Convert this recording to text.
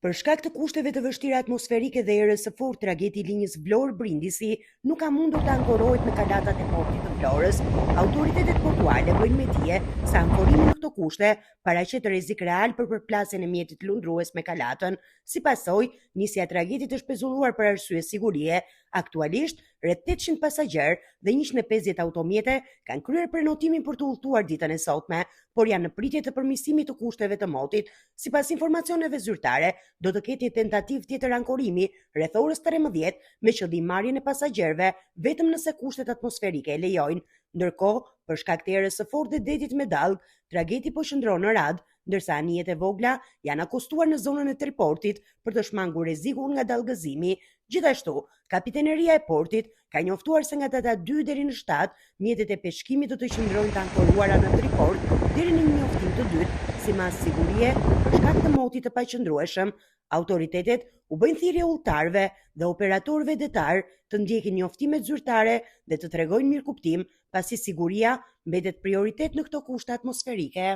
Për shkak të kushteve të vështira atmosferike dhe erës së fortë, tragedi i linjës Vlorë-Brindisi nuk ka mundur të ankorohet në kalatat e portit të Florës. Autoritetet portuale bëjnë me dije se ankorimi në këto kushte paraqet rrezik real për përplasjen e mjetit lundrues me kalatën. Si pasojë, nisja e tragedit është pezulluar për arsye sigurie. Aktualisht, rreth 800 pasagjerë dhe 150 automjete kanë kryer prenotimin për të udhëtuar ditën e sotme, por janë në pritje të përmirësimit të kushteve të motit. Sipas informacioneve zyrtare, do të ketë tentativë tjetër ankorimi rreth orës 13 me qëllim marrjen e pasagjerëve vetëm nëse kushtet atmosferike e lejojnë. Ndërkohë, për shkak të erës së fortë dhe detit me dallg, tragedi po shndron në radhë, ndërsa anijet e vogla janë akostuar në zonën e triportit për të shmangur rrezikun nga dallgëzimi. Gjithashtu, kapiteneria e portit ka njoftuar se nga data 2 deri në 7, mjetet e peshkimit do të qëndrojnë të ankoruara në triport deri në një njoftim të dytë, si mas sigurie për shkak të motit të paqëndrueshëm. Autoritetet u bëjnë thirrje udhëtarëve dhe operatorëve detar të ndjekin njoftimet zyrtare dhe të tregojnë mirëkuptim, pasi siguria mbetet prioritet në këto kushte atmosferike.